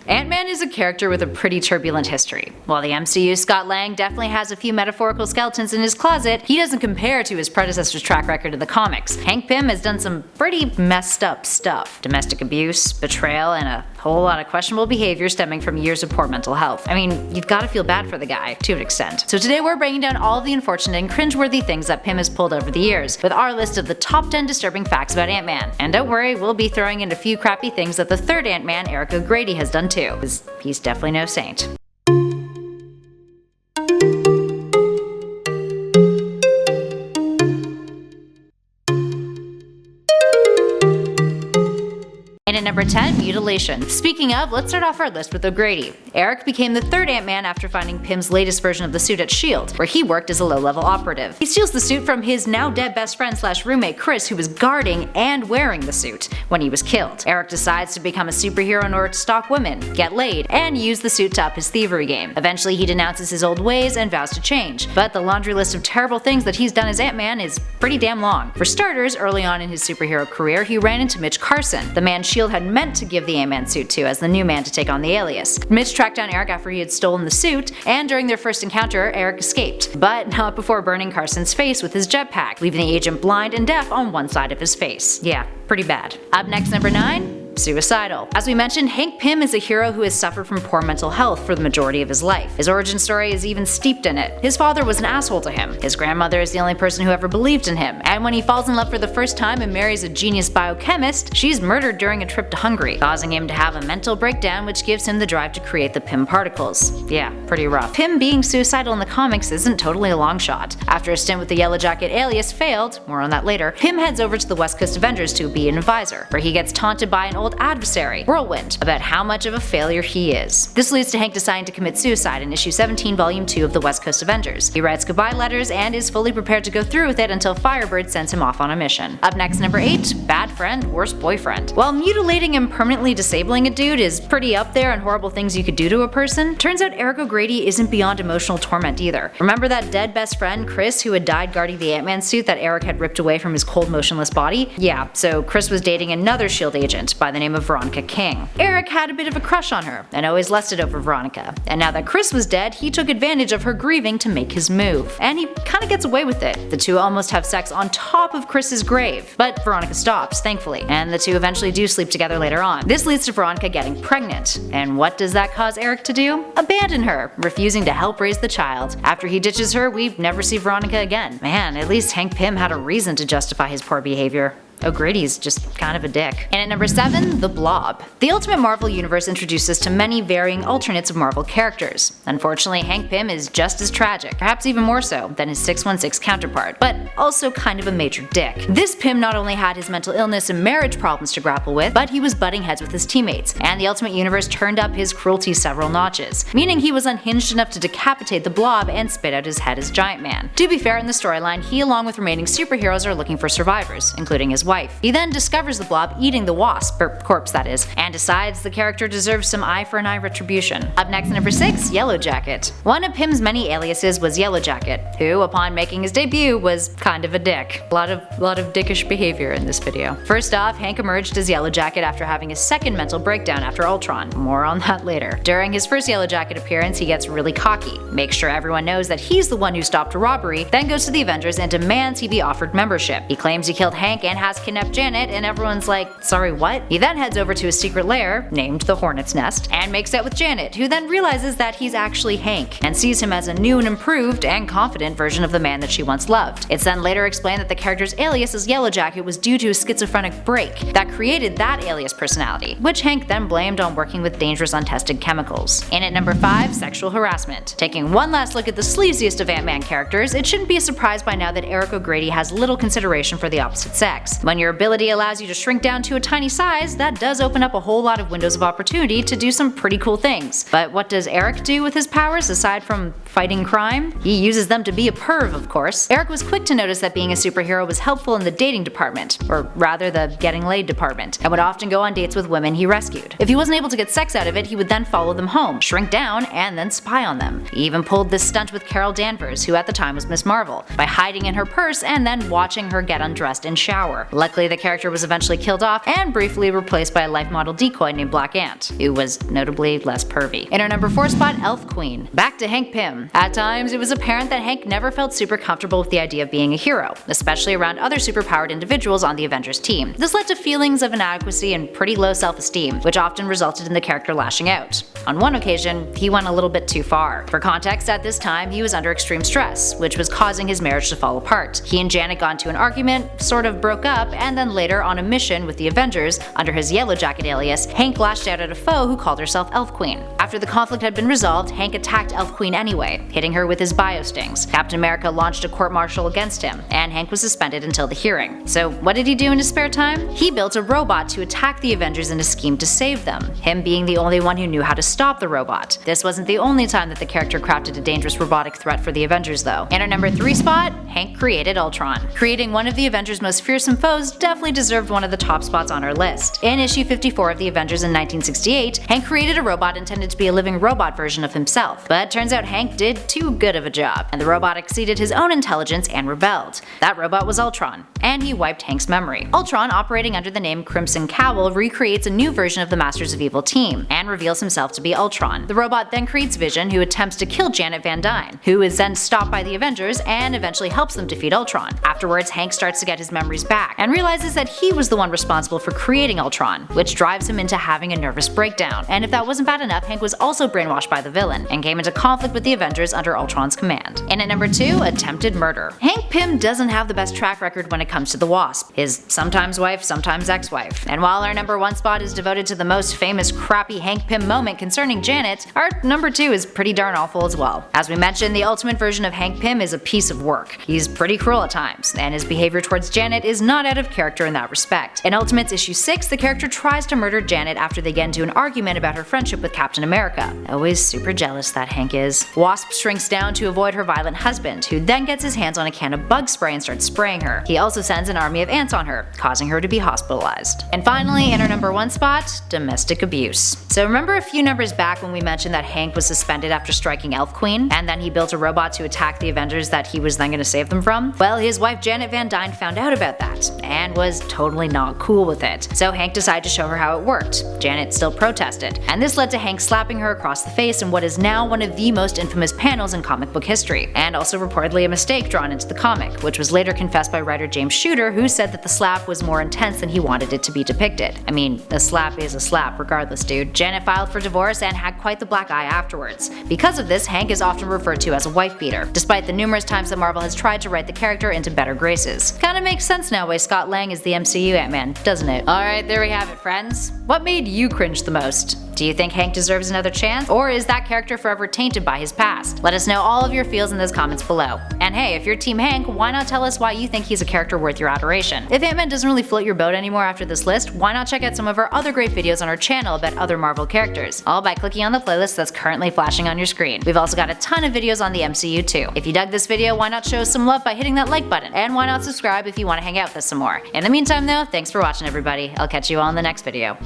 Ant-Man is a character with a pretty turbulent history. While the MCU's Scott Lang definitely has a few metaphorical skeletons in his closet, he doesn't compare to his predecessor's track record in the comics. Hank Pym has done some pretty messed up stuff. Domestic abuse, betrayal, and a whole lot of questionable behavior stemming from years of poor mental health. I mean, you've gotta feel bad for the guy, to an extent. So today we're breaking down all of the unfortunate and cringeworthy things that Pym has pulled over the years, with our list of the top 10 disturbing facts about Ant-Man. And don't worry, we'll be throwing in a few crappy things that the third Ant-Man, Eric O'Grady, has done too, because he's definitely no saint. And at number 10, mutilation. Speaking of, let's start off our list with O'Grady. Eric became the third Ant-Man after finding Pym's latest version of the suit at S.H.I.E.L.D., where he worked as a low-level operative. He steals the suit from his now-dead best friend / roommate Chris, who was guarding and wearing the suit when he was killed. Eric decides to become a superhero in order to stalk women, get laid, and use the suit to up his thievery game. Eventually, he denounces his old ways and vows to change, but the laundry list of terrible things that he's done as Ant-Man is pretty damn long. For starters, early on in his superhero career, he ran into Mitch Carson, the man S.H.I.E.L.D. had meant to give the Ant-Man suit to as the new man to take on the Alias. Mitch tracked down Eric after he had stolen the suit, and during their first encounter, Eric escaped, but not before burning Carson's face with his jetpack, leaving the agent blind and deaf on one side of his face. Yeah, pretty bad. Up next, number 9. Suicidal. As we mentioned, Hank Pym is a hero who has suffered from poor mental health for the majority of his life. His origin story is even steeped in it. His father was an asshole to him. His grandmother is the only person who ever believed in him. And when he falls in love for the first time and marries a genius biochemist, she's murdered during a trip to Hungary, causing him to have a mental breakdown which gives him the drive to create the Pym particles. Yeah, pretty rough. Pym being suicidal in the comics isn't totally a long shot. After a stint with the Yellow Jacket alias failed, more on that later, Pym heads over to the West Coast Avengers to be an advisor, where he gets taunted by an old adversary, Whirlwind, about how much of a failure he is. This leads to Hank deciding to commit suicide in issue 17, volume 2 of the West Coast Avengers. He writes goodbye letters and is fully prepared to go through with it until Firebird sends him off on a mission. Up next, number 8, bad friend, worst boyfriend. While mutilating and permanently disabling a dude is pretty up there on horrible things you could do to a person, turns out Eric O'Grady isn't beyond emotional torment either. Remember that dead best friend, Chris, who had died guarding the Ant-Man suit that Eric had ripped away from his cold, motionless body? Yeah, so Chris was dating another S.H.I.E.L.D. agent by the name of Veronica King. Eric had a bit of a crush on her, and always lusted over Veronica. And now that Chris was dead, he took advantage of her grieving to make his move. And he kinda gets away with it. The two almost have sex on top of Chris's grave, but Veronica stops, thankfully, and the two eventually do sleep together later on. This leads to Veronica getting pregnant. And what does that cause Eric to do? Abandon her, refusing to help raise the child. After he ditches her, we never see Veronica again. Man, at least Hank Pym had a reason to justify his poor behavior. O'Grady's just kind of a dick. And at number 7, The Blob. The Ultimate Marvel Universe introduces us to many varying alternates of Marvel characters. Unfortunately, Hank Pym is just as tragic, perhaps even more so, than his 616 counterpart, but also kind of a major dick. This Pym not only had his mental illness and marriage problems to grapple with, but he was butting heads with his teammates, and the Ultimate Universe turned up his cruelty several notches, meaning he was unhinged enough to decapitate the Blob and spit out his head as Giant Man. To be fair, in the storyline, he along with remaining superheroes are looking for survivors, including his wife. He then discovers the Blob eating the Wasp, or corpse that is, and decides the character deserves some eye for an eye retribution. Up next, number 6, Yellow Jacket. One of Pym's many aliases was Yellow Jacket, who, upon making his debut, was kind of a dick. A lot of dickish behavior in this video. First off, Hank emerged as Yellow Jacket after having a second mental breakdown after Ultron. More on that later. During his first Yellow Jacket appearance, he gets really cocky, makes sure everyone knows that he's the one who stopped a robbery, then goes to the Avengers and demands he be offered membership. He claims he killed Hank and has kidnapped Janet, and everyone's like, sorry, what? He then heads over to his secret lair, named the Hornet's Nest, and makes out with Janet, who then realizes that he's actually Hank, and sees him as a new and improved and confident version of the man that she once loved. It's then later explained that the character's alias as Yellow Jacket was due to a schizophrenic break that created that alias personality, which Hank then blamed on working with dangerous untested chemicals. And at number 5, sexual harassment. Taking one last look at the sleaziest of Ant-Man characters, it shouldn't be a surprise by now that Eric O'Grady has little consideration for the opposite sex. When your ability allows you to shrink down to a tiny size, that does open up a whole lot of windows of opportunity to do some pretty cool things. But what does Eric do with his powers aside from fighting crime? He uses them to be a perv, of course. Eric was quick to notice that being a superhero was helpful in the dating department, or rather the getting laid department, and would often go on dates with women he rescued. If he wasn't able to get sex out of it, he would then follow them home, shrink down, and then spy on them. He even pulled this stunt with Carol Danvers, who at the time was Miss Marvel, by hiding in her purse and then watching her get undressed and shower, Luckily, the character was eventually killed off and briefly replaced by a life model decoy named Black Ant, who was notably less pervy. In our number 4 spot, Elf Queen. Back to Hank Pym. At times, it was apparent that Hank never felt super comfortable with the idea of being a hero, especially around other superpowered individuals on the Avengers team. This led to feelings of inadequacy and pretty low self-esteem, which often resulted in the character lashing out. On one occasion, he went a little bit too far. For context, at this time, he was under extreme stress, which was causing his marriage to fall apart. He and Janet got into an argument, sort of broke up, and then later on a mission with the Avengers, under his Yellow Jacket alias, Hank lashed out at a foe who called herself Elf Queen. After the conflict had been resolved, Hank attacked Elf Queen anyway, hitting her with his biostings. Captain America launched a court-martial against him, and Hank was suspended until the hearing. So what did he do in his spare time? He built a robot to attack the Avengers in a scheme to save them, him being the only one who knew how to stop the robot. This wasn't the only time that the character crafted a dangerous robotic threat for the Avengers though. In our number 3 spot, Hank created Ultron. Creating one of the Avengers' most fearsome foes definitely deserved one of the top spots on our list. In issue 54 of the Avengers in 1968, Hank created a robot intended to be a living robot version of himself, but turns out Hank did too good of a job, and the robot exceeded his own intelligence and rebelled. That robot was Ultron, and he wiped Hank's memory. Ultron, operating under the name Crimson Cowl, recreates a new version of the Masters of Evil team, and reveals himself to be Ultron. The robot then creates Vision, who attempts to kill Janet Van Dyne, who is then stopped by the Avengers and eventually helps them defeat Ultron. Afterwards, Hank starts to get his memories back, and realizes that he was the one responsible for creating Ultron, which drives him into having a nervous breakdown. And if that wasn't bad enough, Hank was also brainwashed by the villain, and came into conflict with the Avengers under Ultron's command. And at number 2, attempted murder. Hank Pym doesn't have the best track record when it comes to the Wasp, his sometimes wife, sometimes ex-wife. And while our number 1 spot is devoted to the most famous crappy Hank Pym moment concerning Janet, our number 2 is pretty darn awful as well. As we mentioned, the ultimate version of Hank Pym is a piece of work. He's pretty cruel at times, and his behavior towards Janet is not out of character in that respect. In Ultimates issue 6, the character tries to murder Janet after they get into an argument about her friendship with Captain America. Always super jealous, that Hank is. Wasp shrinks down to avoid her violent husband, who then gets his hands on a can of bug spray and starts spraying her. He also sends an army of ants on her, causing her to be hospitalized. And finally, in our number 1 spot, domestic abuse. So remember a few numbers back when we mentioned that Hank was suspended after striking Elf Queen, and then he built a robot to attack the Avengers that he was then going to save them from? Well, his wife Janet Van Dyne found out about that, and was totally not cool with it. So Hank decided to show her how it worked. Janet still protested, and this led to Hank slapping her across the face in what is now one of the most infamous panels in comic book history, and also reportedly a mistake drawn into the comic, which was later confessed by writer James Shooter, who said that the slap was more intense than he wanted it to be depicted. I mean, a slap is a slap regardless, dude. Janet filed for divorce and had quite the black eye afterwards. Because of this, Hank is often referred to as a wife beater, despite the numerous times that Marvel has tried to write the character into better graces. Kinda makes sense now why Scott Lang is the MCU Ant-Man, doesn't it? Alright, there we have it, friends. What made you cringe the most? Do you think Hank deserves another chance, or is that character forever tainted by his past? Let us know all of your feels in those comments below. And hey, if you're Team Hank, why not tell us why you think he's a character worth your adoration? If Ant-Man doesn't really float your boat anymore after this list, why not check out some of our other great videos on our channel about other Marvel characters, all by clicking on the playlist that's currently flashing on your screen. We've also got a ton of videos on the MCU too. If you dug this video, why not show us some love by hitting that like button, and why not subscribe if you want to hang out with us some more. In the meantime though, thanks for watching everybody. I'll catch you all in the next video.